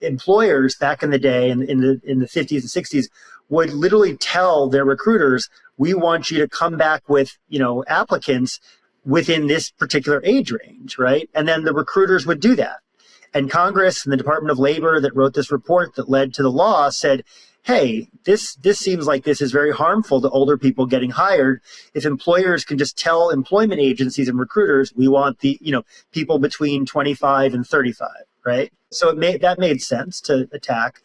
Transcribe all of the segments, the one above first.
employers back in the day, in the 50s and 60s, would literally tell their recruiters, we want you to come back with, applicants within this particular age range, right? And then the recruiters would do that. And Congress and the Department of Labor that wrote this report that led to the law said, hey, this seems like this is very harmful to older people getting hired. If employers can just tell employment agencies and recruiters, we want the, people between 25 and 35, right? So that made sense to attack.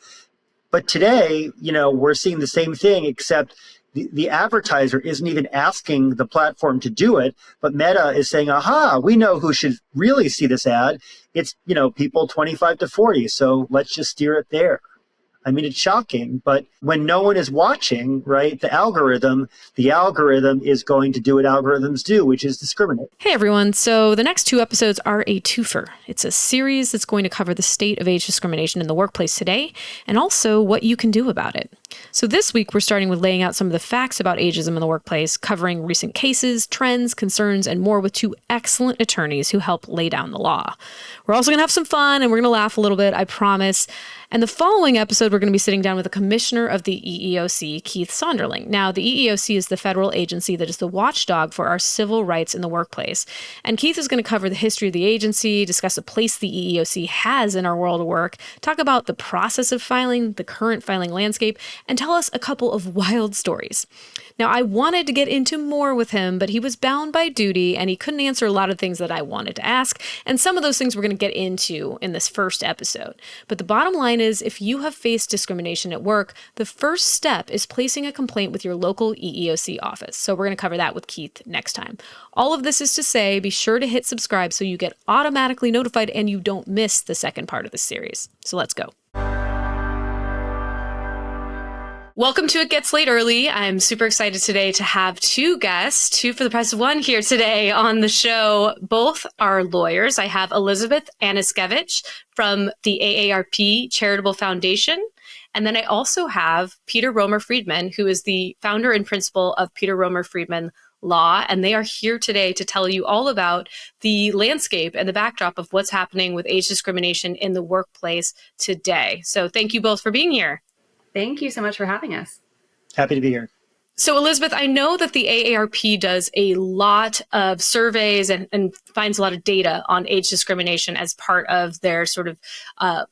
But today, we're seeing the same thing, except the advertiser isn't even asking the platform to do it, but Meta is saying, aha, we know who should really see this ad. It's, people 25 to 40. So let's just steer it there. I mean, it's shocking, but when no one is watching, right, the algorithm is going to do what algorithms do, which is discriminate. Hey, everyone. So the next 2 episodes are a twofer. It's a series that's going to cover the state of age discrimination in the workplace today, and also what you can do about it. So this week, we're starting with laying out some of the facts about ageism in the workplace, covering recent cases, trends, concerns, and more with 2 excellent attorneys who help lay down the law. We're also going to have some fun, and we're going to laugh a little bit, I promise. And the following episode, we're going to be sitting down with the commissioner of the EEOC, Keith Sonderling. Now, the EEOC is the federal agency that is the watchdog for our civil rights in the workplace. And Keith is going to cover the history of the agency, discuss the place the EEOC has in our world of work, talk about the process of filing, the current filing landscape, and tell us a couple of wild stories. Now, I wanted to get into more with him, but he was bound by duty and he couldn't answer a lot of things that I wanted to ask. And some of those things we're going to get into in this first episode. But the bottom line is, if you have faced discrimination at work, the first step is placing a complaint with your local EEOC office. So we're going to cover that with Keith next time. All of this is to say, be sure to hit subscribe so you get automatically notified and you don't miss the second part of the series. So let's go. Welcome to It Gets Late Early. I'm super excited today to have 2 guests, 2 for the price of 1 here today on the show. Both are lawyers. I have Elizabeth Aniskevich from the AARP Charitable Foundation. And then I also have Peter Romer-Friedman, who is the founder and principal of Peter Romer-Friedman Law. And they are here today to tell you all about the landscape and the backdrop of what's happening with age discrimination in the workplace today. So thank you both for being here. Thank you so much for having us. Happy to be here. So, Elizabeth, I know that the AARP does a lot of surveys and finds a lot of data on age discrimination as part of their sort of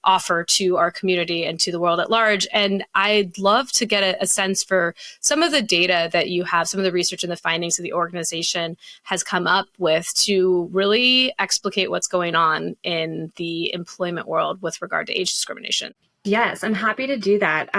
offer to our community and to the world at large. And I'd love to get a sense for some of the data that you have, some of the research and the findings that the organization has come up with to really explicate what's going on in the employment world with regard to age discrimination. Yes, I'm happy to do that.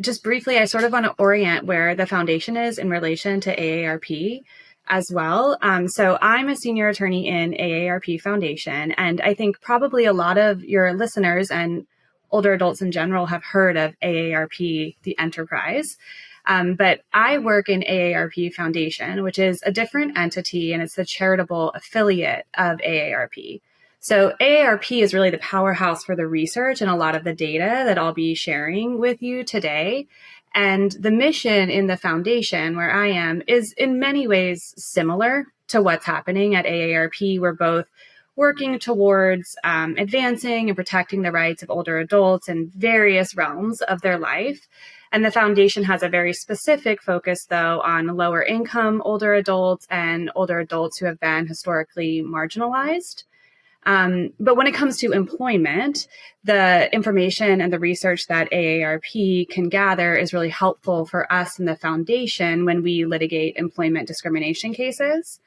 Just briefly, I sort of want to orient where the foundation is in relation to AARP as well. So I'm a senior attorney in AARP Foundation, and I think probably a lot of your listeners and older adults in general have heard of AARP, the enterprise. But I work in AARP Foundation, which is a different entity, and it's the charitable affiliate of AARP. So AARP is really the powerhouse for the research and a lot of the data that I'll be sharing with you today. And the mission in the foundation where I am is in many ways similar to what's happening at AARP. We're both working towards advancing and protecting the rights of older adults in various realms of their life. And the foundation has a very specific focus, though, on lower income older adults and older adults who have been historically marginalized. But when it comes to employment, the information and the research that AARP can gather is really helpful for us in the foundation when we litigate employment discrimination cases.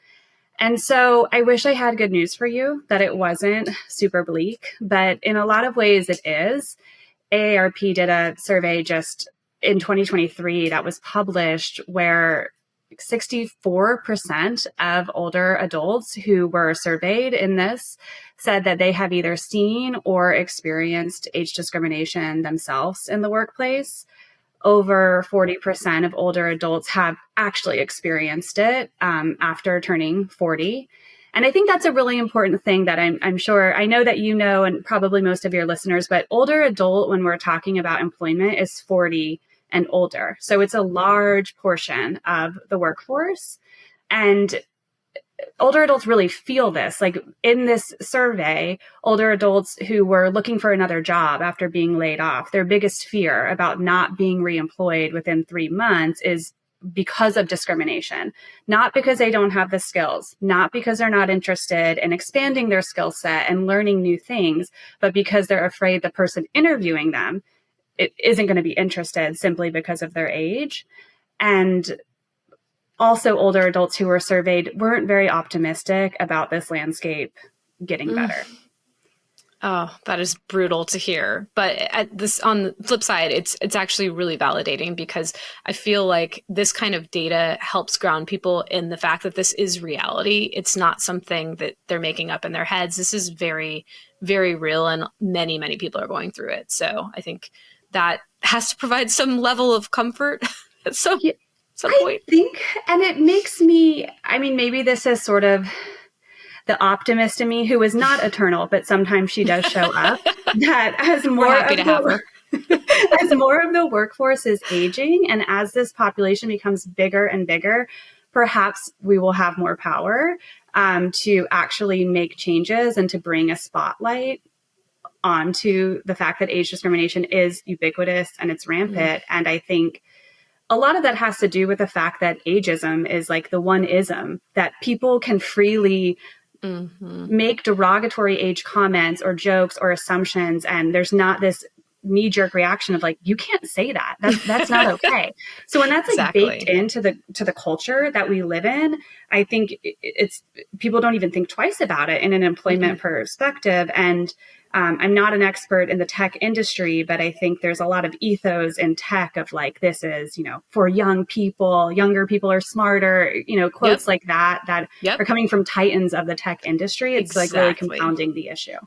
And so I wish I had good news for you, that it wasn't super bleak, but in a lot of ways it is. AARP did a survey just in 2023 that was published where 64% of older adults who were surveyed in this said that they have either seen or experienced age discrimination themselves in the workplace. Over 40% of older adults have actually experienced it after turning 40. And I think that's a really important thing that I'm sure, I know that you know, and probably most of your listeners, but older adult, when we're talking about employment, is 40 and older. So it's a large portion of the workforce. And older adults really feel this. Like in this survey, older adults who were looking for another job after being laid off, their biggest fear about not being reemployed within 3 months is because of discrimination, not because they don't have the skills, not because they're not interested in expanding their skill set and learning new things, but because they're afraid the person interviewing them isn't going to be interested simply because of their age. And also older adults who were surveyed weren't very optimistic about this landscape getting better. Oh, that is brutal to hear. But on the flip side, it's actually really validating, because I feel like this kind of data helps ground people in the fact that this is reality. It's not something that they're making up in their heads. This is very, very real, and many, many people are going through it. So I think that has to provide some level of comfort at some point. I think, and it makes me, I mean, maybe this is sort of the optimist in me, who is not eternal, but sometimes she does show up, that as more of the workforce is aging, and as this population becomes bigger and bigger, perhaps we will have more power to actually make changes and to bring a spotlight onto the fact that age discrimination is ubiquitous and it's rampant. And I think a lot of that has to do with the fact that ageism is like the one ism that people can freely make derogatory age comments or jokes or assumptions. And there's not this knee-jerk reaction of like, you can't say that. That's not okay. So when that's like baked into the culture that we live in, I think it's people don't even think twice about it in an employment perspective. And I'm not an expert in the tech industry, but I think there's a lot of ethos in tech of like, this is, for young people, younger people are smarter, quotes like that are coming from titans of the tech industry. It's like really compounding the issue.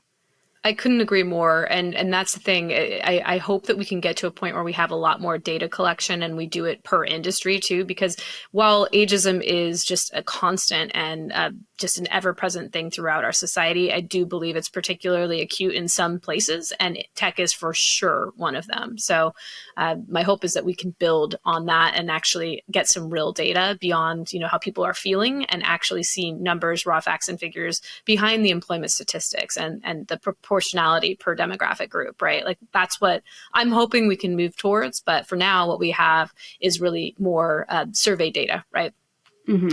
I couldn't agree more. And that's the thing. I hope that we can get to a point where we have a lot more data collection, and we do it per industry too, because while ageism is just a constant and just an ever-present thing throughout our society, I do believe it's particularly acute in some places, and tech is for sure one of them. So my hope is that we can build on that and actually get some real data beyond, how people are feeling, and actually see numbers, raw facts and figures behind the employment statistics and the proportionality per demographic group, right? Like that's what I'm hoping we can move towards. But for now, what we have is really more survey data, right?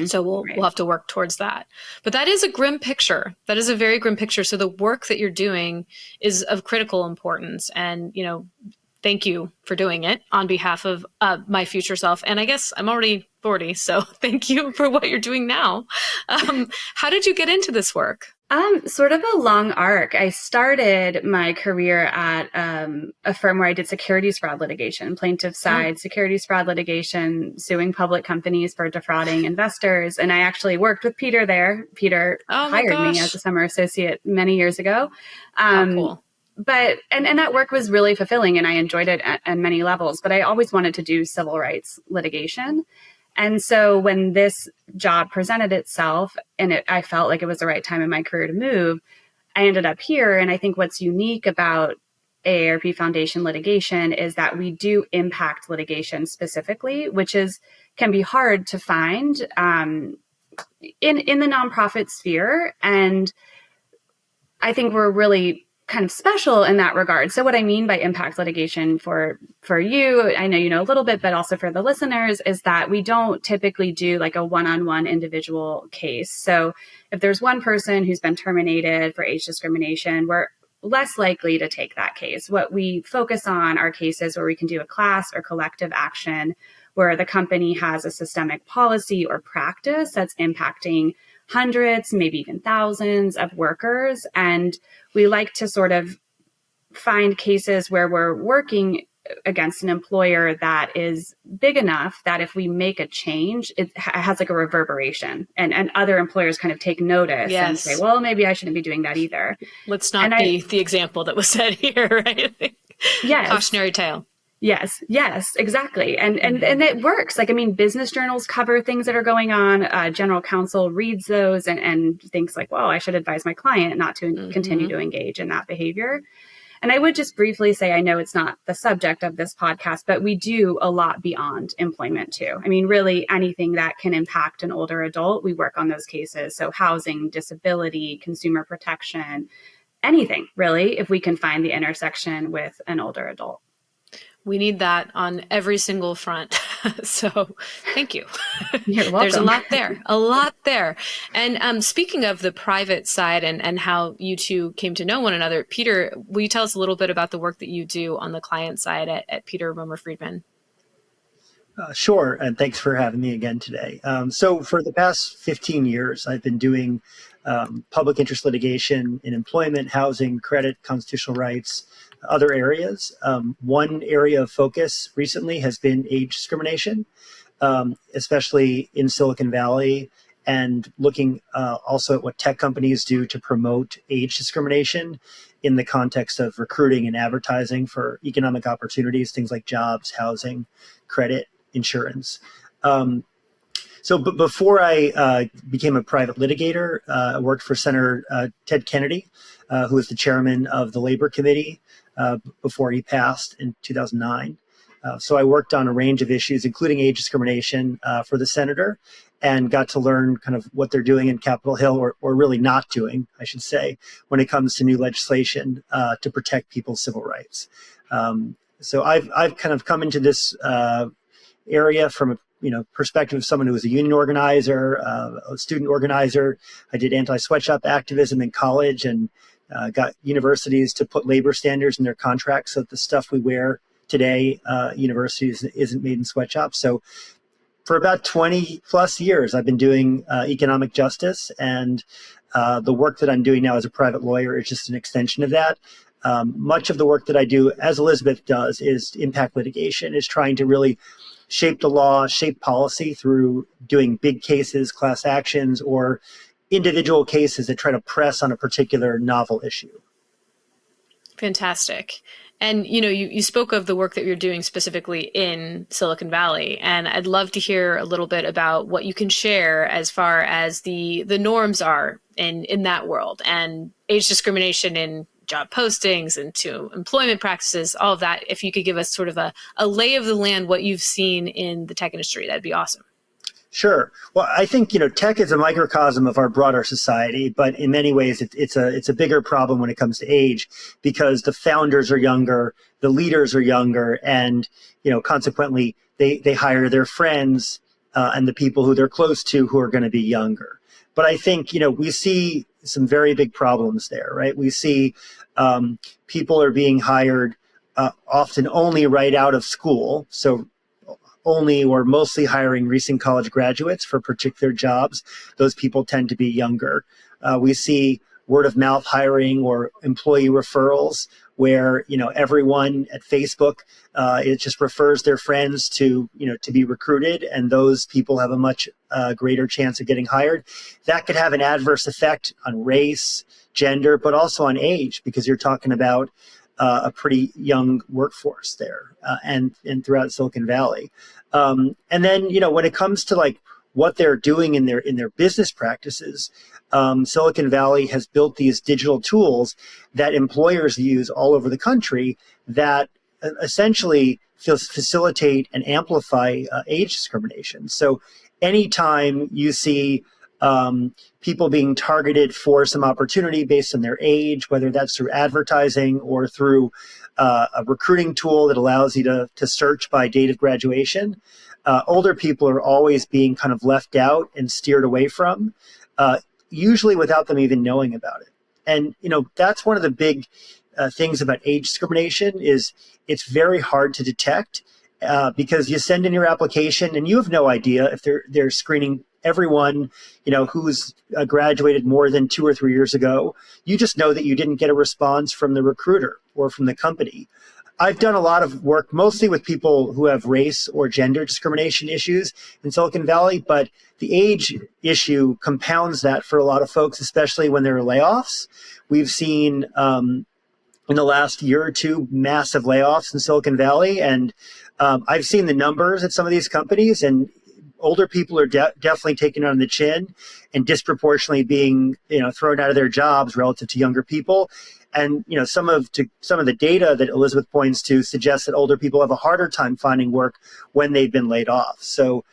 So we'll have to work towards that. But that is a grim picture. That is a very grim picture. So the work that you're doing is of critical importance. And, thank you for doing it on behalf of my future self. And I guess I'm already 40, so thank you for what you're doing now. How did you get into this work? Sort of a long arc. I started my career at a firm where I did securities fraud litigation, plaintiff side securities fraud litigation, suing public companies for defrauding investors. And I actually worked with Peter there. Peter hired me as a summer associate many years ago. Cool. But and that work was really fulfilling, and I enjoyed it at many levels. But I always wanted to do civil rights litigation. And so when this job presented itself, and I felt like it was the right time in my career to move, I ended up here. And I think what's unique about AARP Foundation litigation is that we do impact litigation specifically, which can be hard to find in the nonprofit sphere. And I think we're really kind of special in that regard. So what I mean by impact litigation for you, I know you know a little bit, but also for the listeners, is that we don't typically do like a one-on-one individual case. So if there's one person who's been terminated for age discrimination, we're less likely to take that case. What we focus on are cases where we can do a class or collective action where the company has a systemic policy or practice that's impacting hundreds, maybe even thousands of workers. And we like to sort of find cases where we're working against an employer that is big enough that if we make a change, it has like a reverberation, and other employers kind of take notice and say, well, maybe I shouldn't be doing that either. Let's not be the example that was said here, right? Yes. Cautionary tale. Yes, exactly. And it works. Like, I mean, business journals cover things that are going on. General counsel reads those and thinks like, well, I should advise my client not to continue to engage in that behavior. And I would just briefly say, I know it's not the subject of this podcast, but we do a lot beyond employment too. I mean, really anything that can impact an older adult, we work on those cases. So housing, disability, consumer protection, anything really, if we can find the intersection with an older adult. We need that on every single front. So thank you. You're welcome. There's a lot there. And speaking of the private side and how you two came to know one another, Peter, will you tell us a little bit about the work that you do on the client side at Peter Romer-Friedman? Sure, and thanks for having me again today. So for the past 15 years, I've been doing public interest litigation in employment, housing, credit, constitutional rights, other areas. One area of focus recently has been age discrimination, especially in Silicon Valley, and looking also at what tech companies do to promote age discrimination in the context of recruiting and advertising for economic opportunities, things like jobs, housing, credit, insurance. But before I became a private litigator, I worked for Senator Ted Kennedy, who was the chairman of the Labor Committee before he passed in 2009. So I worked on a range of issues, including age discrimination for the senator, and got to learn kind of what they're doing in Capitol Hill, or really not doing, I should say, when it comes to new legislation to protect people's civil rights. So I've kind of come into this area from a perspective of someone who was a union organizer, a student organizer. I did anti-sweatshop activism in college and got universities to put labor standards in their contracts so that the stuff we wear today, universities, isn't made in sweatshops. So for about 20 plus years, I've been doing economic justice, and the work that I'm doing now as a private lawyer is just an extension of that. Much of the work that I do, as Elizabeth does, is impact litigation, is trying to really shape the law, shape policy through doing big cases, class actions, or individual cases that try to press on a particular novel issue. Fantastic. And, you spoke of the work that you're doing specifically in Silicon Valley, and I'd love to hear a little bit about what you can share as far as the norms are in that world, and age discrimination in job postings and to employment practices, all of that. If you could give us sort of a lay of the land, what you've seen in the tech industry, that'd be awesome. Sure. Well, I think, tech is a microcosm of our broader society, but in many ways it's a bigger problem when it comes to age, because the founders are younger, the leaders are younger, and, consequently they hire their friends and the people who they're close to who are going to be younger. But I think, we see some very big problems there, right? We see people are being hired often only right out of school. So only or mostly hiring recent college graduates for particular jobs. Those people tend to be younger. We see word of mouth hiring or employee referrals where, everyone at Facebook, it just refers their friends to be recruited, and those people have a much greater chance of getting hired. That could have an adverse effect on race, gender, but also on age, because you're talking about a pretty young workforce there and throughout Silicon Valley. And then, when it comes to like what they're doing in their business practices, Silicon Valley has built these digital tools that employers use all over the country that essentially facilitate and amplify age discrimination. So anytime you see people being targeted for some opportunity based on their age, whether that's through advertising or through a recruiting tool that allows you to search by date of graduation, older people are always being kind of left out and steered away from, usually without them even knowing about it. And, that's one of the big things about age discrimination is it's very hard to detect because you send in your application and you have no idea if they're screening everyone, who's graduated more than 2 or 3 years ago. You just know that you didn't get a response from the recruiter or from the company. I've done a lot of work mostly with people who have race or gender discrimination issues in Silicon Valley, but the age issue compounds that for a lot of folks, especially when there are layoffs. We've seen in the last year or two massive layoffs in Silicon Valley, and I've seen the numbers at some of these companies, and older people are definitely taken on the chin and disproportionately being thrown out of their jobs relative to younger people. And some of the data that Elizabeth points to suggests that older people have a harder time finding work when they've been laid off. So,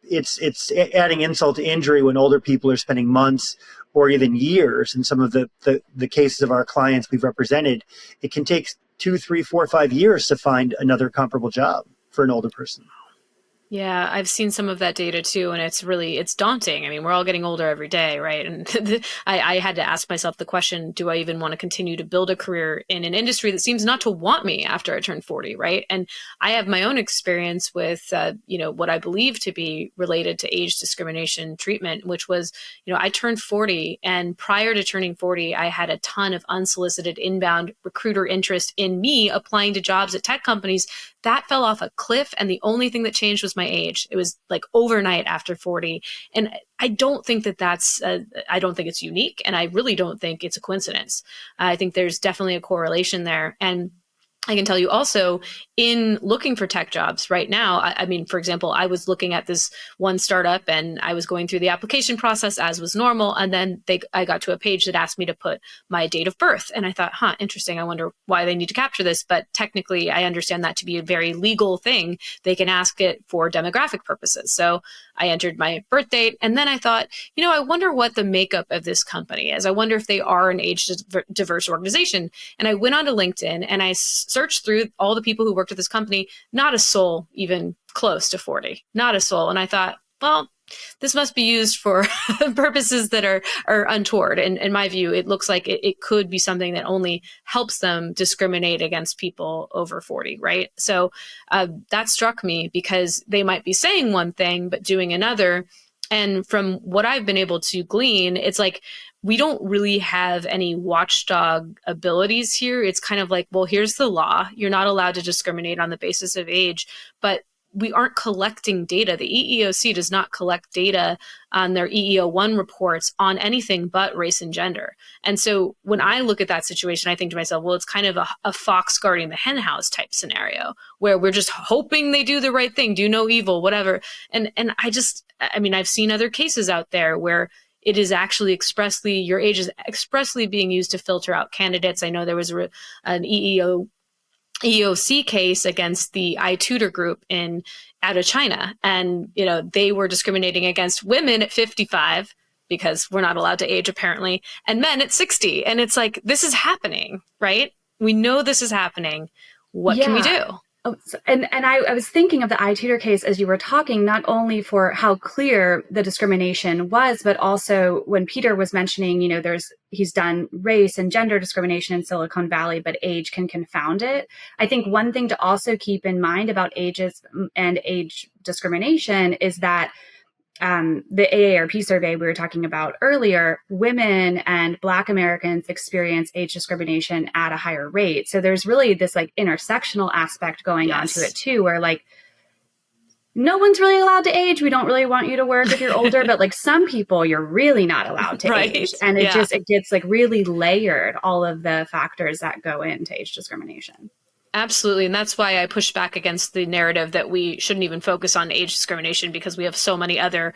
it's adding insult to injury when older people are spending months or even years. In some of the cases of our clients we've represented, it can take 2, 3, 4, 5 years to find another comparable job for an older person. Yeah, I've seen some of that data too, and it's daunting. I mean, we're all getting older every day, right? And I had to ask myself the question, do I even want to continue to build a career in an industry that seems not to want me after I turn 40, right? And I have my own experience with, what I believe to be related to age discrimination treatment, which was, I turned 40, and prior to turning 40, I had a ton of unsolicited inbound recruiter interest in me applying to jobs at tech companies. That fell off a cliff, and the only thing that changed was my age. It was like overnight after 40. And I don't think I don't think it's unique, and I really don't think it's a coincidence. I think there's definitely a correlation there. And I can tell you also, in looking for tech jobs right now, I mean, for example, I was looking at this one startup and I was going through the application process as was normal. And then I got to a page that asked me to put my date of birth. And I thought, interesting. I wonder why they need to capture this. But technically, I understand that to be a very legal thing. They can ask it for demographic purposes. So I entered my birth date. And then I thought, I wonder what the makeup of this company is. I wonder if they are an age diverse organization. And I went onto LinkedIn and I searched through all the people who worked at this company. Not a soul even close to 40, not a soul. And I thought, well, this must be used for purposes that are untoward. And in my view, it looks like it could be something that only helps them discriminate against people over 40, right? So that struck me because they might be saying one thing, but doing another. And from what I've been able to glean, it's like, we don't really have any watchdog abilities here. It's kind of like, well, here's the law. You're not allowed to discriminate on the basis of age, but we aren't collecting data. The EEOC does not collect data on their EEO1 reports on anything but race and gender. And so when I look at that situation, I think to myself, well, it's kind of a fox guarding the hen house type scenario where we're just hoping they do the right thing, do no evil, whatever. And I've seen other cases out there where it is actually your age is expressly being used to filter out candidates. I know there was an EEOC case against the iTutor group out of China. And, they were discriminating against women at 55 because we're not allowed to age apparently, and men at 60. And it's like, this is happening, right? We know this is happening. What can we do? Oh, and I was thinking of the iTutor case as you were talking, not only for how clear the discrimination was, but also when Peter was mentioning, he's done race and gender discrimination in Silicon Valley, but age can confound it. I think one thing to also keep in mind about ages and age discrimination is that the AARP survey we were talking about earlier, women and Black Americans experience age discrimination at a higher rate. So there's really this like intersectional aspect going on to it too, where like no one's really allowed to age. We don't really want you to work if you're older, but like some people you're really not allowed to age. And it gets like really layered, all of the factors that go into age discrimination. Absolutely. And that's why I push back against the narrative that we shouldn't even focus on age discrimination because we have so many other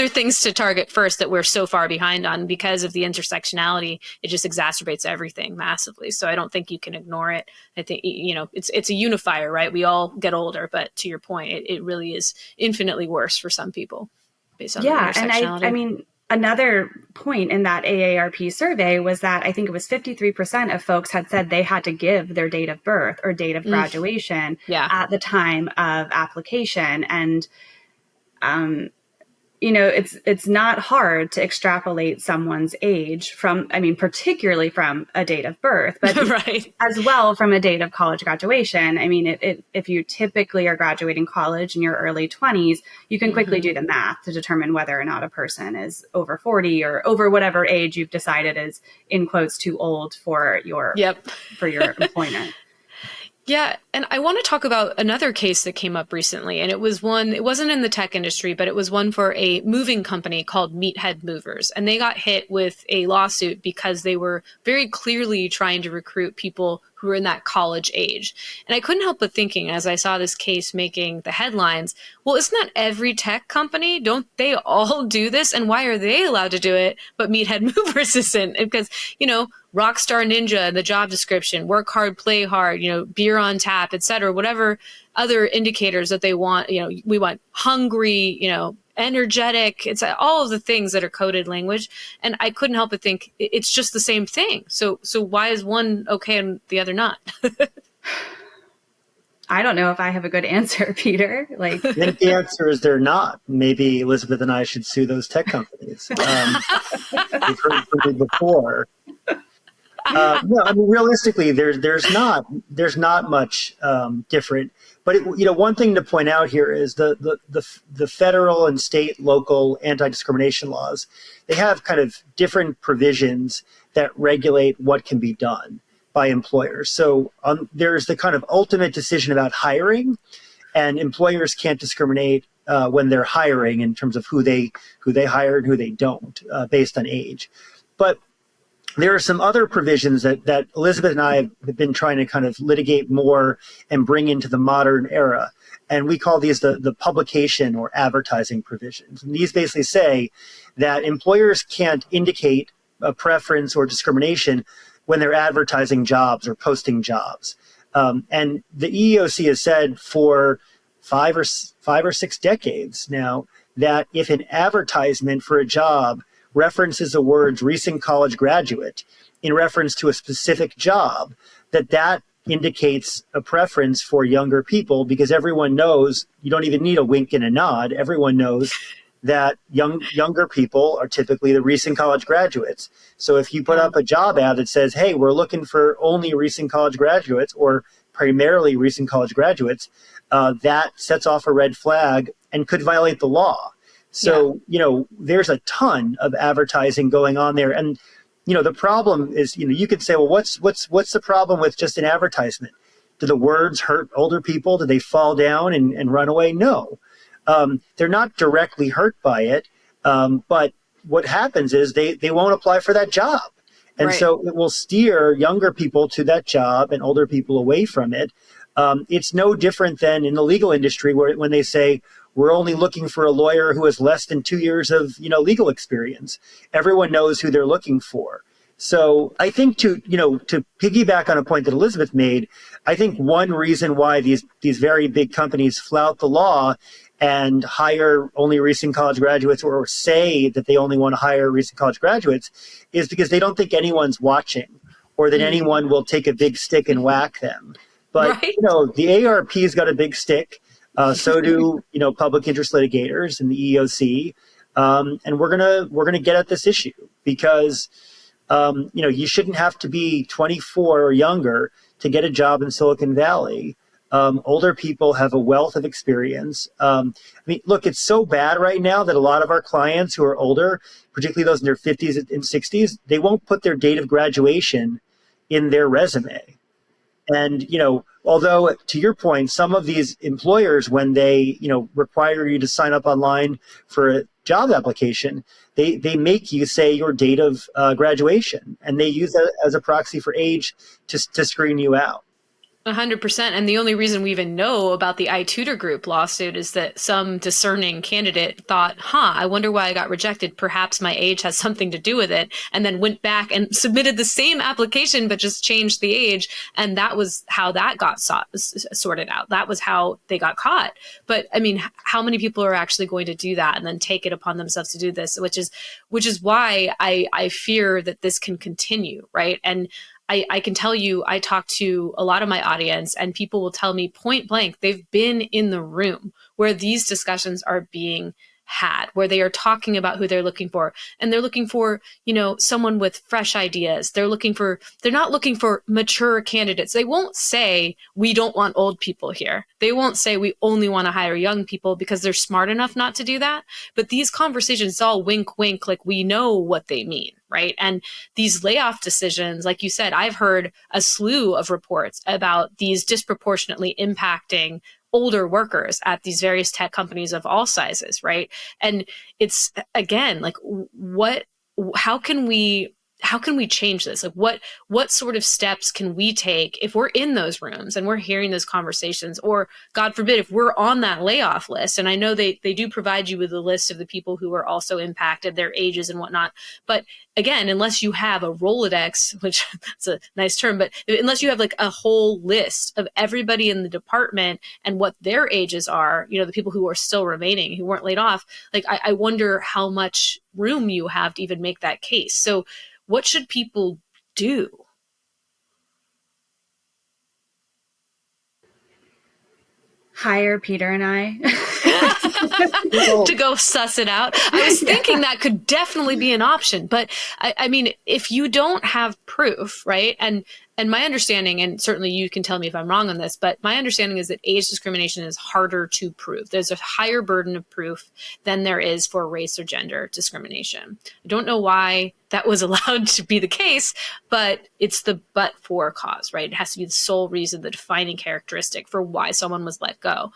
things to target first that we're so far behind on because of the intersectionality. It just exacerbates everything massively. So I don't think you can ignore it. I think, it's a unifier, right? We all get older, but to your point, it really is infinitely worse for some people based on the intersectionality. And I mean, another point in that AARP survey was that I think it was 53% of folks had said they had to give their date of birth or date of graduation at the time of application. And, it's not hard to extrapolate someone's age from, particularly from a date of birth, but as well from a date of college graduation. I mean, if you typically are graduating college in your early 20s, you can quickly do the math to determine whether or not a person is over 40 or over whatever age you've decided is in quotes too old for your for your employment. Yeah. And I want to talk about another case that came up recently. And it wasn't in the tech industry, but it was one for a moving company called Meathead Movers. And they got hit with a lawsuit because they were very clearly trying to recruit people who who are in that college age. And I couldn't help but thinking, as I saw this case making the headlines, well, isn't that every tech company? Don't they all do this? And why are they allowed to do it, but Meathead Movers isn't? Because, Rockstar Ninja, the job description, work hard, play hard, beer on tap, et cetera, whatever other indicators that they want, we want hungry, energetic. It's all of the things that are coded language. And I couldn't help but think it's just the same thing. So why is one okay and the other not? I don't know if I have a good answer, Peter. I think the answer is they're not. Maybe Elizabeth and I should sue those tech companies. We've heard from me before. Realistically, there's not much different. But one thing to point out here is the federal and state, local anti-discrimination laws. They have kind of different provisions that regulate what can be done by employers. So there's the kind of ultimate decision about hiring, and employers can't discriminate when they're hiring in terms of who they hire and who they don't based on age. But there are some other provisions that Elizabeth and I have been trying to kind of litigate more and bring into the modern era. And we call these the publication or advertising provisions. And these basically say that employers can't indicate a preference or discrimination when they're advertising jobs or posting jobs. And the EEOC has said for five or six decades now that if an advertisement for a job references the words recent college graduate in reference to a specific job, that indicates a preference for younger people, because everyone knows, you don't even need a wink and a nod, everyone knows that younger people are typically the recent college graduates. So if you put up a job ad that says, hey, we're looking for only recent college graduates or primarily recent college graduates, that sets off a red flag and could violate the law. So, there's a ton of advertising going on there. And, the problem is, you could say, well, what's the problem with just an advertisement? Do the words hurt older people? Do they fall down and run away? No. They're not directly hurt by it. But what happens is they won't apply for that job. And so it will steer younger people to that job and older people away from it. It's no different than in the legal industry when they say, we're only looking for a lawyer who has less than 2 years of, legal experience. Everyone knows who they're looking for. So I think to piggyback on a point that Elizabeth made, I think one reason why these very big companies flout the law and hire only recent college graduates or say that they only want to hire recent college graduates is because they don't think anyone's watching or that anyone will take a big stick and whack them. But, the AARP's got a big stick. So do public interest litigators and the EEOC, and we're gonna get at this issue because you shouldn't have to be 24 or younger to get a job in Silicon Valley. Older people have a wealth of experience. Look, it's so bad right now that a lot of our clients who are older, particularly those in their 50s and 60s, they won't put their date of graduation in their resume. And, although to your point, some of these employers, when they, require you to sign up online for a job application, they make you say your date of graduation, and they use that as a proxy for age to screen you out. 100%. And the only reason we even know about the iTutor Group lawsuit is that some discerning candidate thought, I wonder why I got rejected. Perhaps my age has something to do with it. And then went back and submitted the same application, but just changed the age. And that was how that got sorted out. That was how they got caught. But how many people are actually going to do that and then take it upon themselves to do this, which is why I fear that this can continue, right? And I can tell you, I talk to a lot of my audience and people will tell me point blank, they've been in the room where these discussions are being had, where they are talking about who they're looking for. And they're looking for, someone with fresh ideas. They're not looking for mature candidates. They won't say, we don't want old people here. They won't say we only want to hire young people because they're smart enough not to do that. But these conversations, all wink, wink, like we know what they mean, right? And these layoff decisions, like you said, I've heard a slew of reports about these disproportionately impacting older workers at these various tech companies of all sizes, right? And it's, again, like how can we how can we change this? Like what sort of steps can we take if we're in those rooms and we're hearing those conversations, or God forbid, if we're on that layoff list? And I know they do provide you with a list of the people who are also impacted, their ages and whatnot. But again, unless you have a Rolodex, which that's a nice term, but unless you have like a whole list of everybody in the department and what their ages are, the people who are still remaining, who weren't laid off, like I wonder how much room you have to even make that case. So what should people do? Hire Peter and I. To go suss it out. I was thinking that could definitely be an option, but I mean, if you don't have proof, right? And my understanding, and certainly you can tell me if I'm wrong on this, but my understanding is that age discrimination is harder to prove. There's a higher burden of proof than there is for race or gender discrimination. I don't know why that was allowed to be the case, but it's the but-for cause, right? It has to be the sole reason, the defining characteristic for why someone was let go.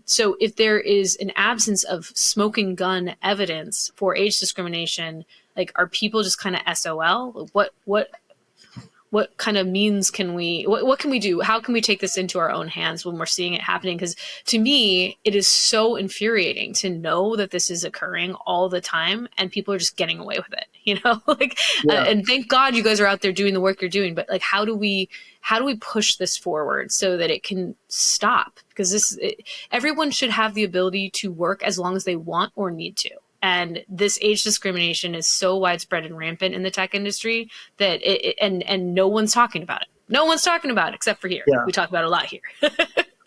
So if there is an absence of smoking gun evidence for age discrimination, like, are people just kind of SOL? What kind of means can we, what can we do? How can we take this into our own hands when we're seeing it happening? Because to me, it is so infuriating to know that this is occurring all the time and people are just getting away with it, and thank God you guys are out there doing the work you're doing, but like, how do we push this forward so that it can stop? Because everyone should have the ability to work as long as they want or need to. And this age discrimination is so widespread and rampant in the tech industry that and no one's talking about it. No one's talking about it except for here. Yeah. We talk about it a lot here.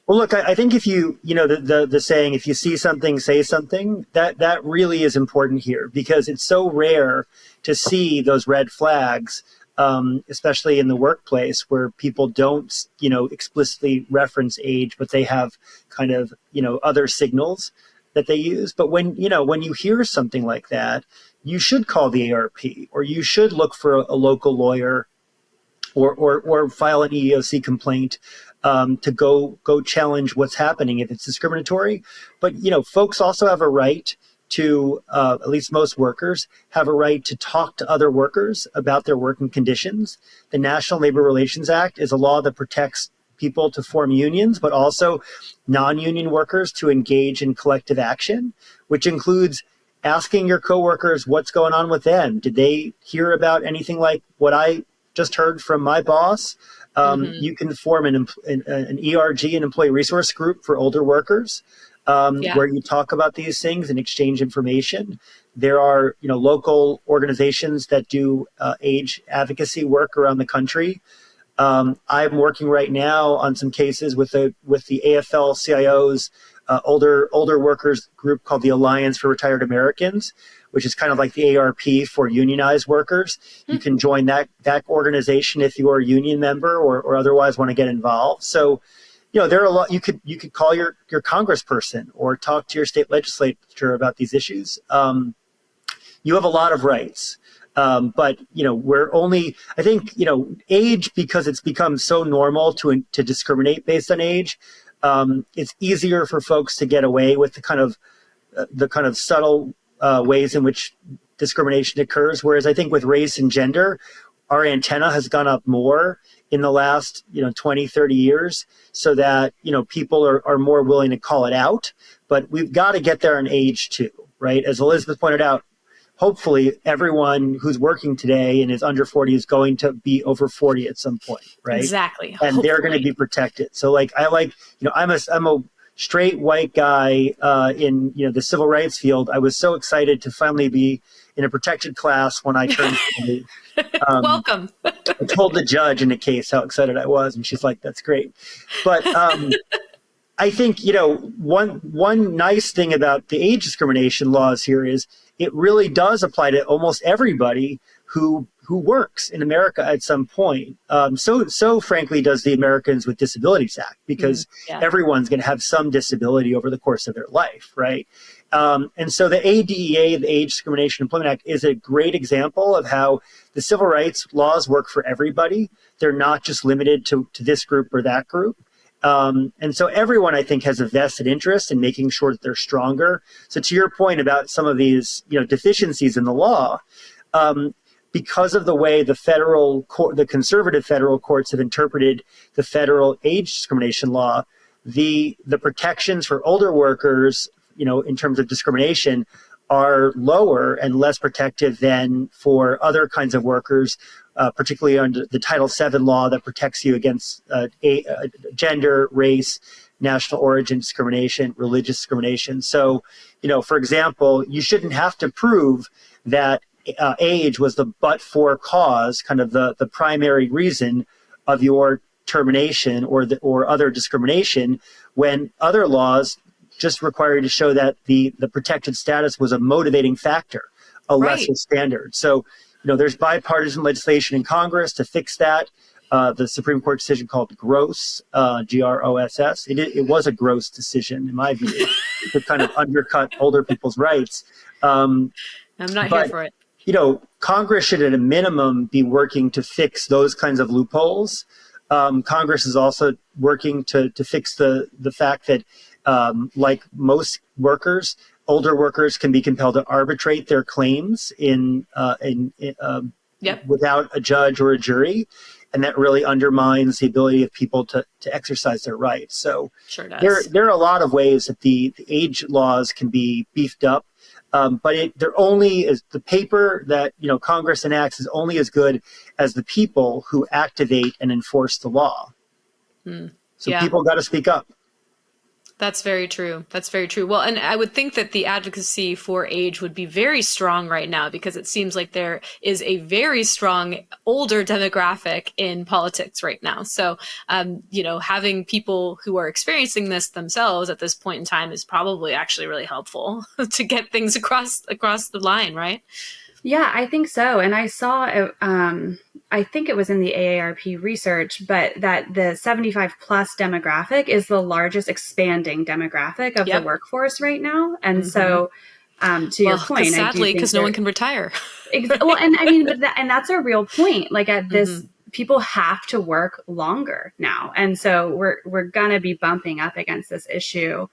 Well, look, I think if you, the saying, if you see something, say something, that really is important here, because it's so rare to see those red flags, especially in the workplace where people don't, explicitly reference age, but they have kind of, other signals that they use. But when you hear something like that, you should call the AARP, or you should look for a local lawyer or file an EEOC complaint to go challenge what's happening if it's discriminatory. But, folks also have a right to, at least most workers, have a right to talk to other workers about their working conditions. The National Labor Relations Act is a law that protects people to form unions, but also non-union workers to engage in collective action, which includes asking your coworkers what's going on with them. Did they hear about anything like what I just heard from my boss? You can form an ERG, an employee resource group for older workers, where you talk about these things and exchange information. There are, local organizations that do age advocacy work around the country. I'm working right now on some cases with the AFL-CIO's older workers group called the Alliance for Retired Americans, which is kind of like the AARP for unionized workers. You can join that organization if you are a union member or otherwise want to get involved. So, there are a lot. You could call your congressperson or talk to your state legislature about these issues. You have a lot of rights. But, we're only, I think, age, because it's become so normal to discriminate based on age, it's easier for folks to get away with the kind of subtle ways in which discrimination occurs. Whereas I think with race and gender, our antenna has gone up more in the last, 20, 30 years, so that, people are more willing to call it out. But we've got to get there on age too, right? As Elizabeth pointed out, hopefully everyone who's working today and is under 40 is going to be over 40 at some point, right? Exactly. And hopefully. They're going to be protected. So I'm a straight white guy in, the civil rights field. I was so excited to finally be in a protected class when I turned 40. Welcome. I told the judge in the case how excited I was, and she's like, that's great. But I think, one nice thing about the age discrimination laws here is it really does apply to almost everybody who works in America at some point. So frankly does the Americans with Disabilities Act, because everyone's going to have some disability over the course of their life, right? And so the ADEA, the Age Discrimination Employment Act, is a great example of how the civil rights laws work for everybody. They're not just limited to this group or that group. And so everyone, I think, has a vested interest in making sure that they're stronger. So to your point about some of these, deficiencies in the law, because of the way the conservative federal courts have interpreted the federal age discrimination law, the protections for older workers, in terms of discrimination, are lower and less protective than for other kinds of workers, particularly under the Title VII law that protects you against gender, race, national origin discrimination, religious discrimination. So, for example, you shouldn't have to prove that age was the but-for cause, kind of the primary reason of your termination or other discrimination, when other laws just require you to show that the protected status was a motivating factor, a lesser standard. So, there's bipartisan legislation in Congress to fix that. The Supreme Court decision called Gross, Gross. It was a gross decision, in my view. It could kind of undercut older people's rights. I'm not here for it. Congress should at a minimum be working to fix those kinds of loopholes. Congress is also working to fix the fact that, like most workers, older workers can be compelled to arbitrate their claims without a judge or a jury. And that really undermines the ability of people to exercise their rights. So sure does. There are a lot of ways that the age laws can be beefed up. But they're only as the paper that Congress enacts is only as good as the people who activate and enforce the law. So people got to speak up. That's very true. That's very true. Well, and I would think that the advocacy for age would be very strong right now, because it seems like there is a very strong older demographic in politics right now. So, having people who are experiencing this themselves at this point in time is probably actually really helpful to get things across the line, right? Yeah, I think so. And I saw, I think it was in the AARP research, but that the 75 plus demographic is the largest expanding demographic of the workforce right now. And so, to your point, sadly, because no one can retire. Well, and I mean, and that's a real point. Like at this, people have to work longer now. And so we're going to be bumping up against this issue,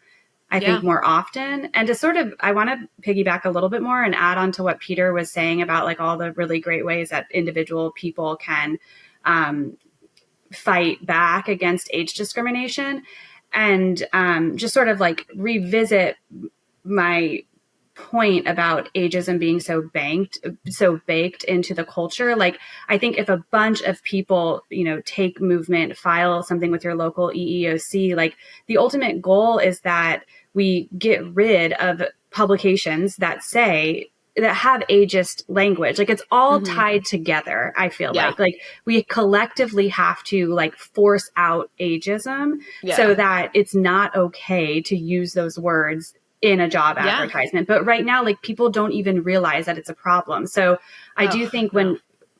I think, more often. And to I want to piggyback a little bit more and add on to what Peter was saying about like all the really great ways that individual people can fight back against age discrimination, and just sort of like revisit my point about ageism being so baked into the culture. Like, I think if a bunch of people, take movement, file something with your local EEOC, like the ultimate goal is that we get rid of publications that have ageist language. Like it's all tied together. I feel like we collectively have to like force out ageism so that it's not okay to use those words in a job advertisement. But right now, like people don't even realize that it's a problem. So I do think when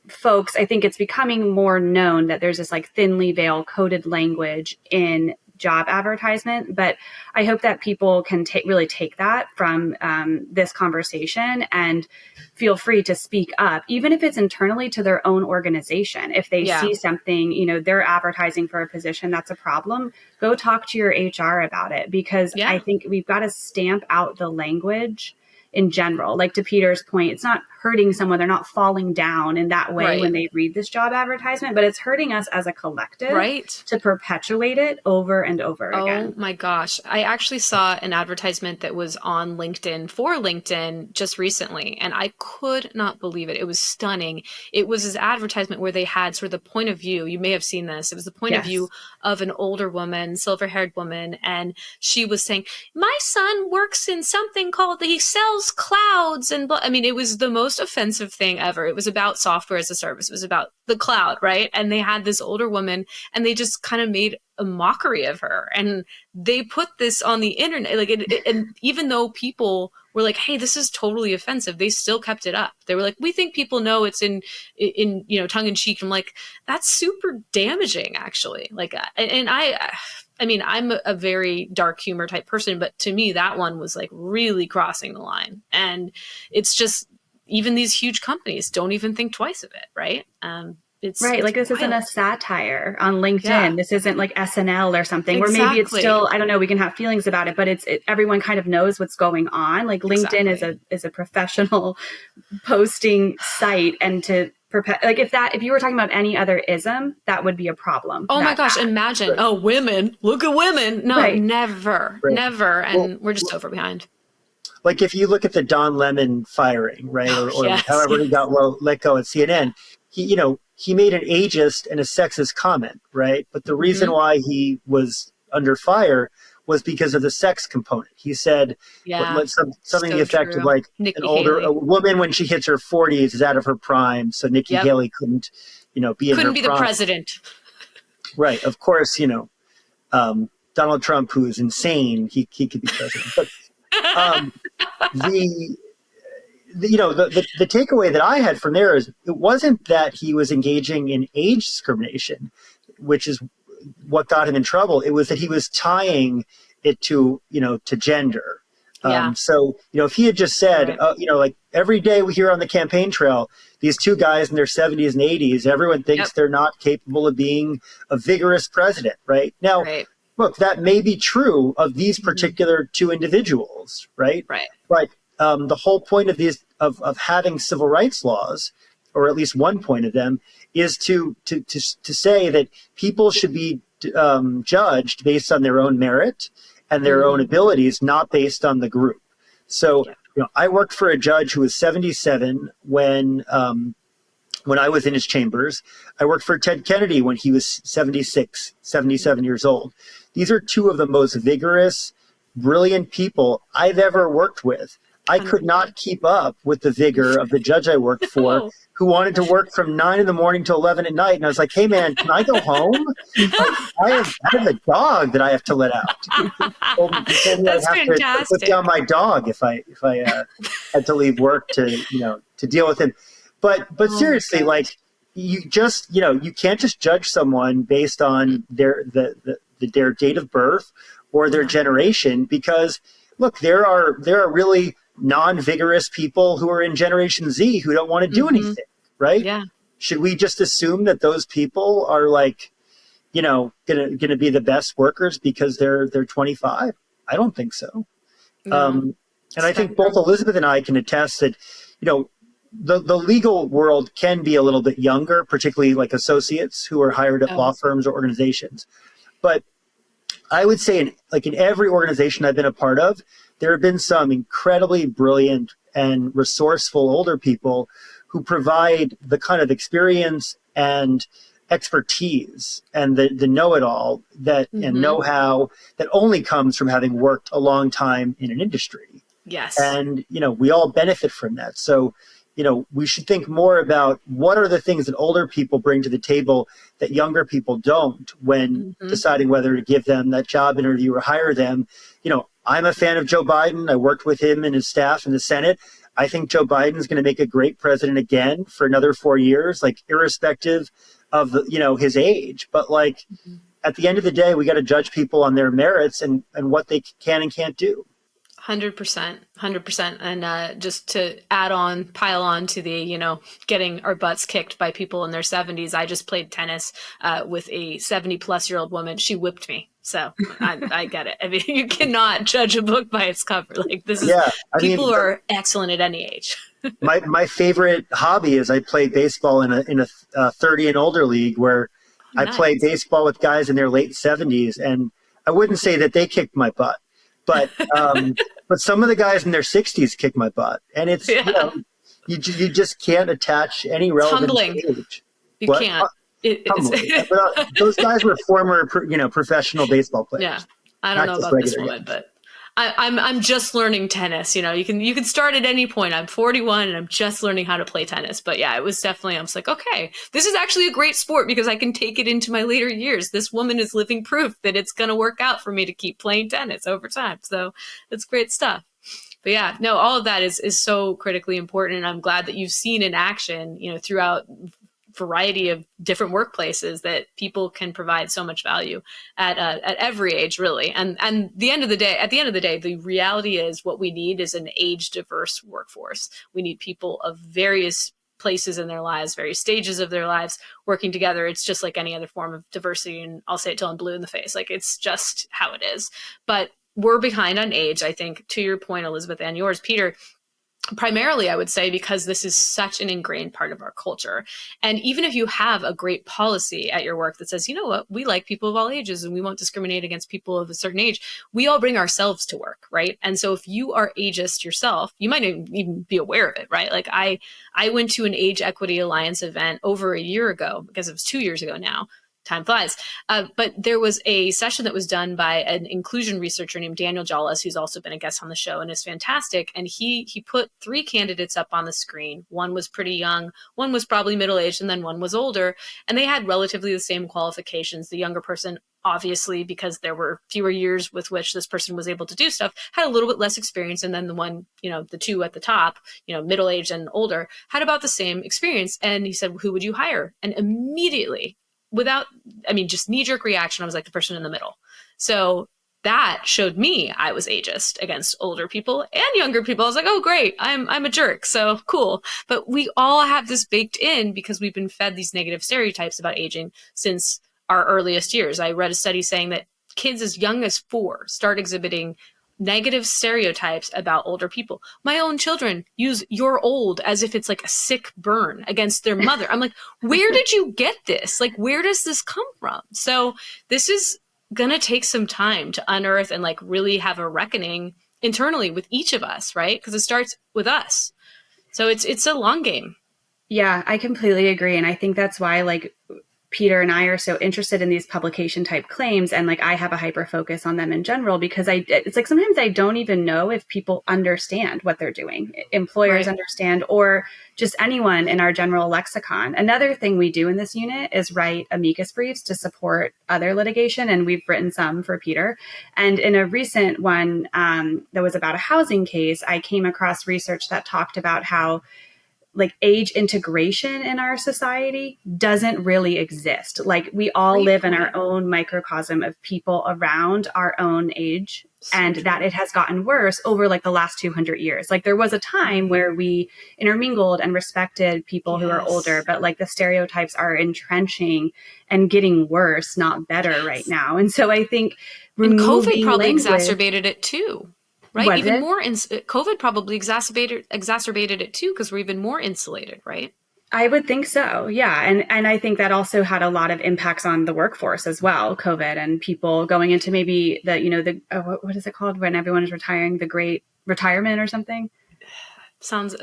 folks, I think it's becoming more known that there's this like thinly veiled coded language in job advertisement, but I hope that people can really take that from this conversation and feel free to speak up, even if it's internally to their own organization. If they see something, they're advertising for a position that's a problem, go talk to your HR about it, because I think we've got to stamp out the language in general. Like to Peter's point, it's not hurting someone. They're not falling down in that way when they read this job advertisement, but it's hurting us as a collective to perpetuate it over and over again. Oh my gosh. I actually saw an advertisement that was on LinkedIn for LinkedIn just recently, and I could not believe it. It was stunning. It was this advertisement where they had sort of the point of view. You may have seen this. It was the point of view of an older woman, silver-haired woman, and she was saying, my son works in something called, he sells clouds, and I mean, it was the most offensive thing ever. It was about software as a service. It was about the cloud, right? And they had this older woman, and they just kind of made a mockery of her, and they put this on the internet. Like, and even though people were like, "Hey, this is totally offensive," they still kept it up. They were like, "We think people know it's in tongue in cheek." I'm like, that's super damaging, actually. Like, and I mean, I'm a very dark humor type person, but to me, that one was like really crossing the line. And it's just, even these huge companies don't even think twice of it, right? Right. Like this isn't a satire on LinkedIn. Yeah. This isn't like SNL or something where maybe it's still, I don't know, we can have feelings about it, but everyone kind of knows what's going on. Like LinkedIn is a professional posting site, and if you were talking about any other ism, that would be a problem. Oh my gosh, imagine. Oh, women, look at women. No, never. And we're just over behind. Like if you look at the Don Lemon firing, right, or however he got let go at CNN, he made an ageist and a sexist comment, right? But the reason why he was under fire was because of the sex component. He said something to the effect of like a woman when she hits her 40s is out of her prime, so Nikki Haley couldn't be in her couldn't be prime. The president. Right. Of course, Donald Trump, who is insane, he could be president. But the takeaway that I had from there is it wasn't that he was engaging in age discrimination, which is what got him in trouble. It was that he was tying it to gender. So, if he had just said, like every day we hear on the campaign trail, these two guys in their 70s and 80s, everyone thinks they're not capable of being a vigorous president, right? Now, look, that may be true of these particular two individuals, right? Right. But the whole point of these of having civil rights laws, or at least one point of them, is to say that people should be judged based on their own merit and their own abilities, not based on the group. So, I worked for a judge who was 77 when I was in his chambers. I worked for Ted Kennedy when he was 76, 77 years old. These are two of the most vigorous, brilliant people I've ever worked with. I could not keep up with the vigor of the judge I worked for, who wanted to work from 9 a.m. to 11 at night. And I was like, hey, man, can I go home? I have a dog that I have to let out. That's fantastic. To put down my dog if I had to leave work to deal with him. But seriously, like you just, you can't just judge someone based on their date of birth or their generation, because look, there are really non-vigorous people who are in Generation Z who don't want to do anything, right? Yeah. Should we just assume that those people are like, gonna be the best workers because they're 25? I don't think so. And I think both Elizabeth and I can attest that, the legal world can be a little bit younger, particularly like associates who are hired at law firms or organizations. But I would say in every organization I've been a part of, there have been some incredibly brilliant and resourceful older people who provide the kind of experience and expertise and the know-it-all that and know-how that only comes from having worked a long time in an industry. Yes. And, we all benefit from that. So, we should think more about what are the things that older people bring to the table that younger people don't when deciding whether to give them that job interview or hire them. I'm a fan of Joe Biden. I worked with him and his staff in the Senate. I think Joe Biden's going to make a great president again for another 4 years, like irrespective of his age. But like at the end of the day, we got to judge people on their merits and what they can and can't do. 100%. And just to pile on to the, getting our butts kicked by people in their 70s. I just played tennis with a 70-plus-year-old woman. She whipped me. So I get it. I mean, you cannot judge a book by its cover. Like this is people who are excellent at any age. my favorite hobby is I play baseball in a 30 and older league where I play baseball with guys in their late 70s, and I wouldn't say that they kicked my butt. But some of the guys in their 60s kick my butt, and it's you just can't attach any relevant age. You can't. But, those guys were former professional baseball players. Yeah, I don't know about this woman, but I'm just learning tennis. You can start at any point. I'm 41 and I'm just learning how to play tennis. But yeah, it was definitely, I was like, okay, this is actually a great sport because I can take it into my later years. This woman is living proof that it's going to work out for me to keep playing tennis over time. So it's great stuff. But yeah, no, all of that is so critically important. And I'm glad that you've seen in action, throughout variety of different workplaces that people can provide so much value at every age, really. And at the end of the day, the reality is what we need is an age diverse workforce. We need people of various places in their lives, various stages of their lives working together. It's just like any other form of diversity. And I'll say it till I'm blue in the face. Like, it's just how it is. But we're behind on age, I think, to your point, Elizabeth, and yours, Peter. Primarily, I would say, because this is such an ingrained part of our culture. And even if you have a great policy at your work that says, you know what, we like people of all ages and we won't discriminate against people of a certain age, we all bring ourselves to work, right? And so if you are ageist yourself, you might not even be aware of it, right? Like I went to an Age Equity Alliance event over a year ago, because it was 2 years ago now. Time flies. But there was a session that was done by an inclusion researcher named Daniel Jollis, who's also been a guest on the show and is fantastic. And he put 3 candidates up on the screen. One was pretty young, one was probably middle-aged, and then one was older. And they had relatively the same qualifications. The younger person, obviously, because there were fewer years with which this person was able to do stuff, had a little bit less experience. And then the one, the 2 at the top, middle-aged and older, had about the same experience. And he said, who would you hire? And immediately, just knee-jerk reaction, I was like, the person in the middle. So that showed me I was ageist against older people and younger people. I was like, oh, great, I'm a jerk, so cool. But we all have this baked in because we've been fed these negative stereotypes about aging since our earliest years. I read a study saying that kids as young as 4 start exhibiting negative stereotypes about older people. My own children use "you're old" as if it's like a sick burn against their mother. I'm like, where did you get this? Like, where does this come from? So this is going to take some time to unearth and like really have a reckoning internally with each of us, right? Because it starts with us. So it's a long game. Yeah, I completely agree. And I think that's why Peter and I are so interested in these publication type claims. And I have a hyper focus on them in general, because it's like sometimes I don't even know if people understand what they're doing. Employers understand, or just anyone in our general lexicon. Another thing we do in this unit is write amicus briefs to support other litigation. And we've written some for Peter. And in a recent one that was about a housing case, I came across research that talked about how age integration in our society doesn't really exist. We all live in our own microcosm of people around our own age, and that it has gotten worse over the last 200 years. There was a time where we intermingled and respected people who are older, but the stereotypes are entrenching and getting worse, not better right now. And so I think COVID probably exacerbated it too. Right. Was even it? more. COVID probably exacerbated it too, because we're even more insulated. Right. I would think so. Yeah. And I think that also had a lot of impacts on the workforce as well. COVID and people going into maybe what is it called when everyone is retiring, the great retirement or something? Sounds.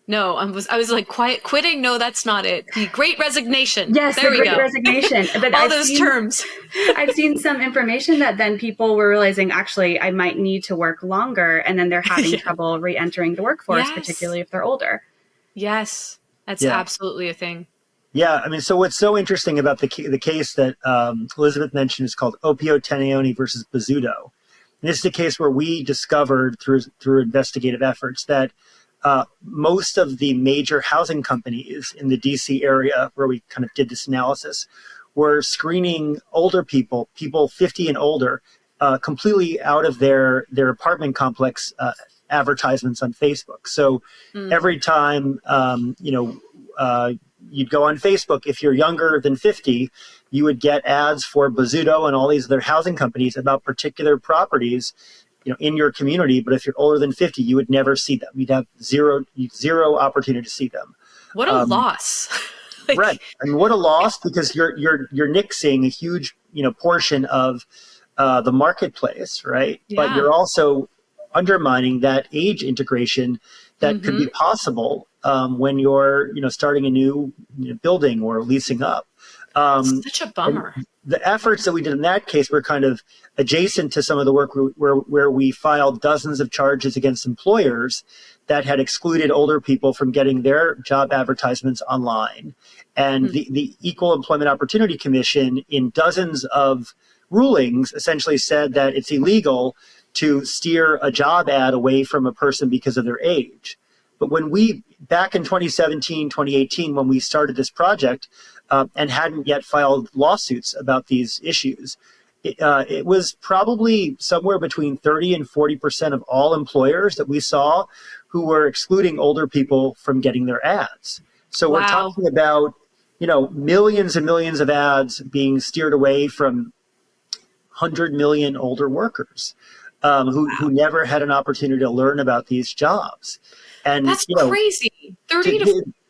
No, I was like quiet quitting. No, that's not it. The Great Resignation. Yes, there the Great Resignation. But all those terms. I've seen some information that then people were realizing, actually, I might need to work longer, and then they're having trouble re-entering the workforce, particularly if they're older. Yes, that's absolutely a thing. Yeah, I mean, so what's so interesting about the case that Elizabeth mentioned is called Opio Teneoni versus Bizzuto. And this is a case where we discovered through investigative efforts that most of the major housing companies in the DC area, where we kind of did this analysis, were screening older people 50 and older, completely out of their apartment complex advertisements on Facebook. So every time, you'd go on Facebook, if you're younger than 50, you would get ads for Bizzuto and all these other housing companies about particular properties in your community. But if you're older than 50, you would never see them. You'd have zero opportunity to see them. What a loss. Right. I mean, what a loss, because you're nixing a huge, portion of the marketplace, right? Yeah. But you're also undermining that age integration that could be possible when you're, starting a new building or leasing up. Such a bummer. The efforts that we did in that case were kind of adjacent to some of the work where we filed dozens of charges against employers that had excluded older people from getting their job advertisements online. And the Equal Employment Opportunity Commission, in dozens of rulings, essentially said that it's illegal to steer a job ad away from a person because of their age. But when back in 2017, 2018, when we started this project and hadn't yet filed lawsuits about these issues, it was probably somewhere between 30 and 40% of all employers that we saw who were excluding older people from getting their ads. So we're Wow. talking about, millions and millions of ads being steered away from 100 million older workers who never had an opportunity to learn about these jobs. And That's crazy. 30 to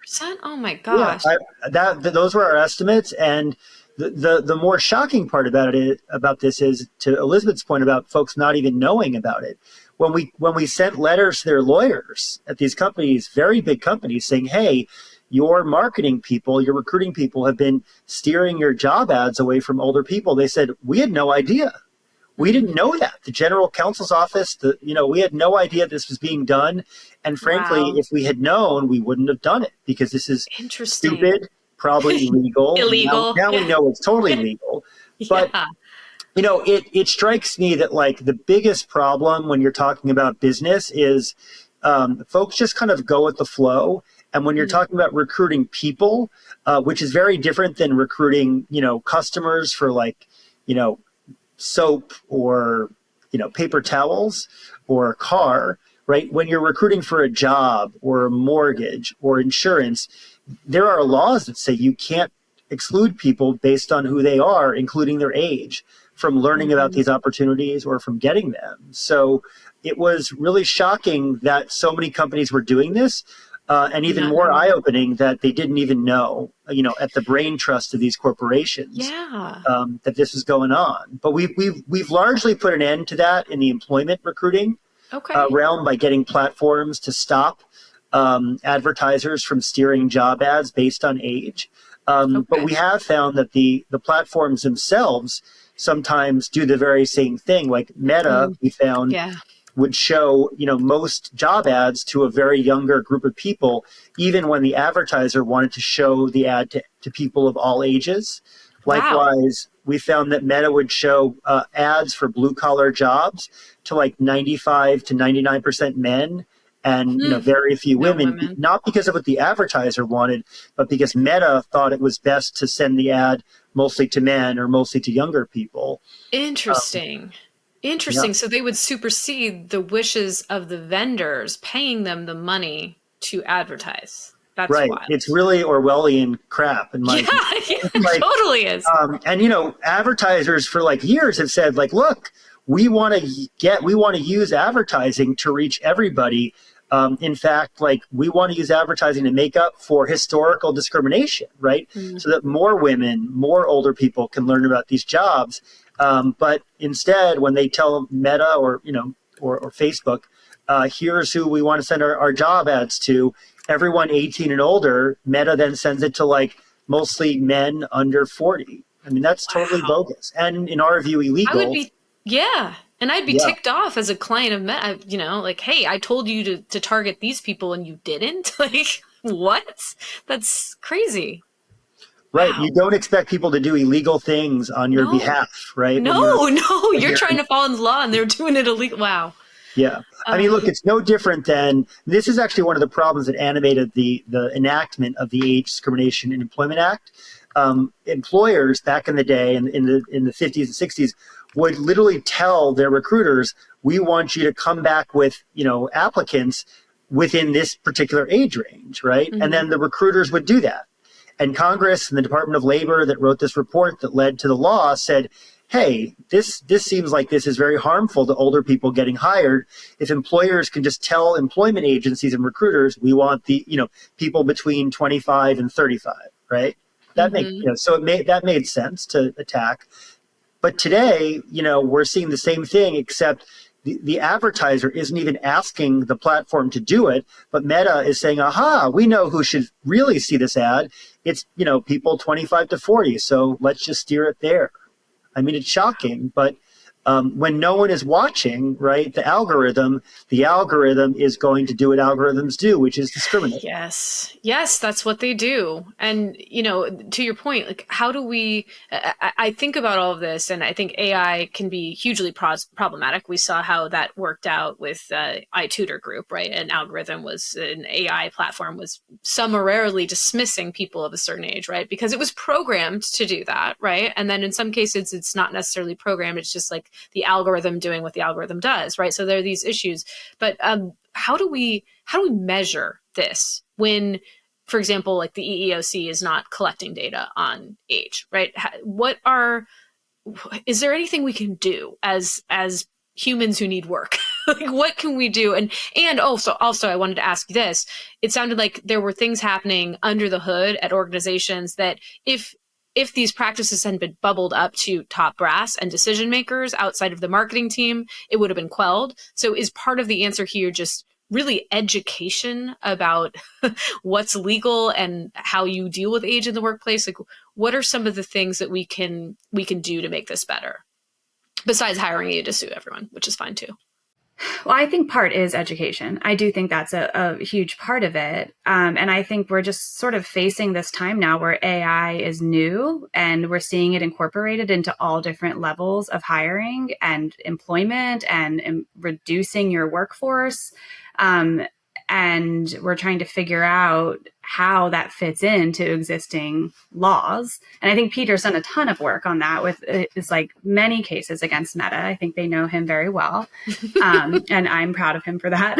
40%? Oh my gosh. Yeah, those were our estimates. And the more shocking part about this is, to Elizabeth's point about folks not even knowing about it. When we sent letters to their lawyers at these companies, very big companies, saying, hey, your marketing people, your recruiting people have been steering your job ads away from older people, they said, we had no idea. We didn't know that. The general counsel's office, we had no idea this was being done. And frankly, if we had known, we wouldn't have done it, because this is stupid, probably illegal. Illegal. Now we know it's totally legal. But, it strikes me that the biggest problem when you're talking about business is folks just kind of go with the flow. And when you're talking about recruiting people, which is very different than recruiting, customers for soap or, paper towels or a car, right? When you're recruiting for a job or a mortgage or insurance, there are laws that say you can't exclude people based on who they are, including their age, from learning about these opportunities or from getting them. So it was really shocking that so many companies were doing this. And even more eye-opening that they didn't even know, at the brain trust of these corporations, that this was going on. But we've largely put an end to that in the employment recruiting realm by getting platforms to stop advertisers from steering job ads based on age. But we have found that the platforms themselves sometimes do the very same thing. Like Meta, we found, would show, most job ads to a very younger group of people, even when the advertiser wanted to show the ad to people of all ages. Likewise, we found that Meta would show ads for blue-collar jobs to 95 to 99% men and very few women, not because of what the advertiser wanted, but because Meta thought it was best to send the ad mostly to men or mostly to younger people. Interesting. So they would supersede the wishes of the vendors, paying them the money to advertise. That's right. wild. It's really Orwellian crap. In my view. It totally is. And advertisers for years have said, look, we want to use advertising to reach everybody. In fact, we want to use advertising to make up for historical discrimination, right? So that more women, more older people can learn about these jobs. But instead, when they tell Meta or Facebook, here's who we want to send our job ads to, everyone 18 and older, Meta then sends it to mostly men under 40. I mean, that's totally bogus. And in our view, illegal. And I'd be ticked off as a client of Meta, hey, I told you to target these people and you didn't. What? That's crazy. Right. Wow. You don't expect people to do illegal things on your behalf, right? No, you're trying to follow the law and they're doing it illegal. Wow. Yeah. I mean, look, it's no different than, this is actually one of the problems that animated the enactment of the Age Discrimination in Employment Act. Employers back in the day, in the 50s and 60s, would literally tell their recruiters, we want you to come back with, applicants within this particular age range, right? And then the recruiters would do that. And Congress and the Department of Labor that wrote this report that led to the law said, hey, this seems like this is very harmful to older people getting hired. If employers can just tell employment agencies and recruiters, we want the, people between 25 and 35, right? That that made sense to attack. But today, we're seeing the same thing, except the advertiser isn't even asking the platform to do it, but Meta is saying, aha, we know who should really see this ad. It's, people 25 to 40, so let's just steer it there. I mean, it's shocking, but when no one is watching, right, the algorithm is going to do what algorithms do, which is discriminate. Yes, that's what they do. And, to your point, like, how do we, I think about all of this, and I think AI can be hugely problematic. We saw how that worked out with iTutor Group, right? An AI platform was summarily dismissing people of a certain age, right? Because it was programmed to do that, right? And then in some cases, it's not necessarily programmed. It's just like the algorithm doing what the algorithm does, right? So there are these issues. But how do we measure this when, for example, like the EEOC is not collecting data on age, right? Is there anything we can do as humans who need work? Like, what can we do? And also I wanted to ask you this. It sounded like there were things happening under the hood at organizations that if these practices had been bubbled up to top brass and decision makers outside of the marketing team, it would have been quelled. So is part of the answer here just really education about what's legal and how you deal with age in the workplace? Like, what are some of the things that we can do to make this better? Besides hiring you to sue everyone, which is fine too. Well, I think part is education. I do think that's a huge part of it. And I think we're just sort of facing this time now where AI is new and we're seeing it incorporated into all different levels of hiring and employment and reducing your workforce. And we're trying to figure out how that fits into existing laws. And I think Peter's done a ton of work on that with it's like many cases against Meta. I think they know him very well. And I'm proud of him for that.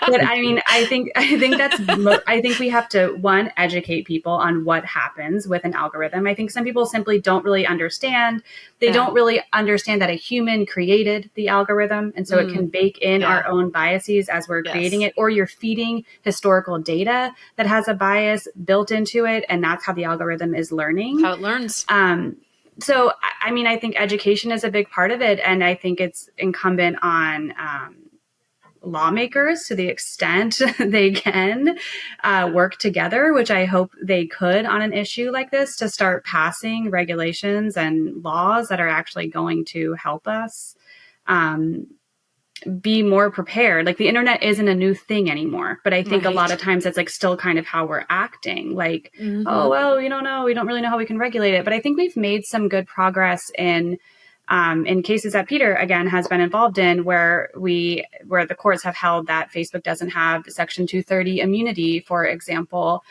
But I mean, I think we have to, one, educate people on what happens with an algorithm. I think some people simply don't really understand. They don't really understand that a human created the algorithm. And so it can bake in our own biases as we're creating it, or you're feeding historical data that has a bias built into it. And that's how the algorithm is learning. How it learns. So, I mean, I think education is a big part of it. And I think it's incumbent on lawmakers, to the extent they can work together, which I hope they could on an issue like this, to start passing regulations and laws that are actually going to help us be more prepared. Like, the internet isn't a new thing anymore, but I think a lot of times it's like still kind of how we're acting. Like, oh, well, we don't know. We don't really know how we can regulate it. But I think we've made some good progress in cases that Peter, again, has been involved in, where the courts have held that Facebook doesn't have Section 230 immunity, for example,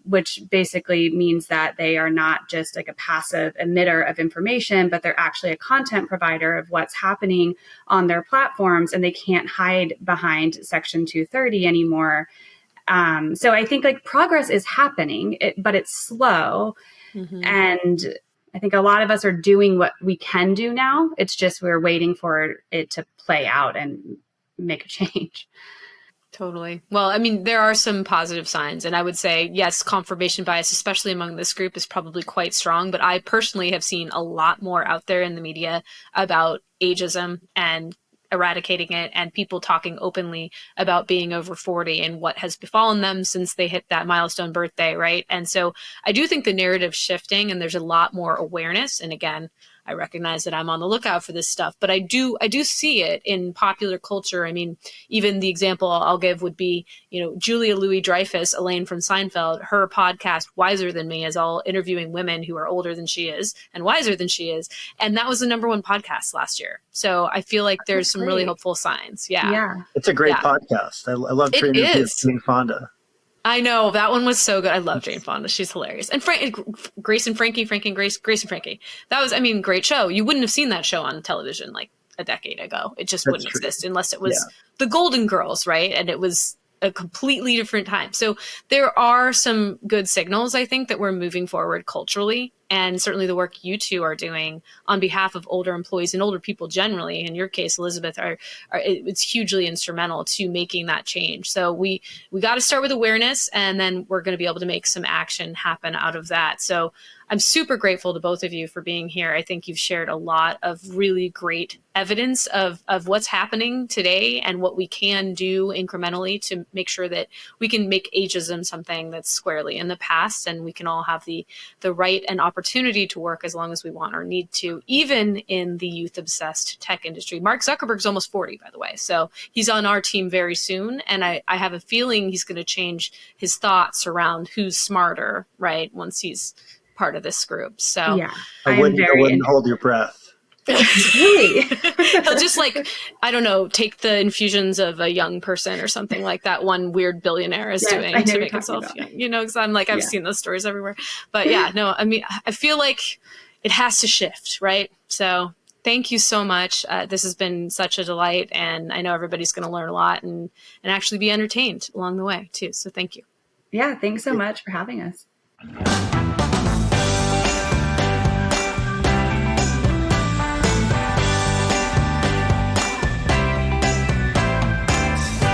which basically means that they are not just like a passive emitter of information, but they're actually a content provider of what's happening on their platforms, and they can't hide behind Section 230 anymore. So I think like progress is happening, but it's slow. And I think a lot of us are doing what we can do now. It's just we're waiting for it to play out and make a change. Totally. Well, I mean, there are some positive signs. And I would say, yes, confirmation bias, especially among this group, is probably quite strong. But I personally have seen a lot more out there in the media about ageism and eradicating it, and people talking openly about being over 40 and what has befallen them since they hit that milestone birthday, right? And so I do think the narrative's shifting and there's a lot more awareness. And again, I recognize that I'm on the lookout for this stuff, but I do see it in popular culture. I mean, even the example I'll give would be, Julia Louis-Dreyfus, Elaine from Seinfeld, her podcast, Wiser Than Me, is all interviewing women who are older than she is and wiser than she is. And that was the #1 podcast last year. So I feel like there's some really hopeful signs. Yeah. It's a great podcast. I love Jane Fonda. I know, that one was so good. I love Jane Fonda. She's hilarious. And Grace and Frankie. That was, great show. You wouldn't have seen that show on television like a decade ago. It just wouldn't exist unless it was the Golden Girls, right? And it was a completely different time. So there are some good signals, I think, that we're moving forward culturally. And certainly the work you two are doing on behalf of older employees and older people generally, in your case, Elizabeth, it's hugely instrumental to making that change. So we got to start with awareness, and then we're going to be able to make some action happen out of that. So I'm super grateful to both of you for being here. I think you've shared a lot of really great evidence of what's happening today and what we can do incrementally to make sure that we can make ageism something that's squarely in the past, and we can all have the right and opportunity to work as long as we want or need to, even in the youth-obsessed tech industry. Mark Zuckerberg's almost 40, by the way, so he's on our team very soon, and I have a feeling he's going to change his thoughts around who's smarter, right, once he's part of this group. So yeah, I wouldn't hold your breath. Really? He'll just I don't know, take the infusions of a young person or something like that one weird billionaire is doing to make himself young, because I'm I've seen those stories everywhere. But yeah, no, I mean, I feel like it has to shift, right? So thank you so much. This has been such a delight, and I know everybody's going to learn a lot and actually be entertained along the way too. So thank you. Yeah, thanks so much for having us.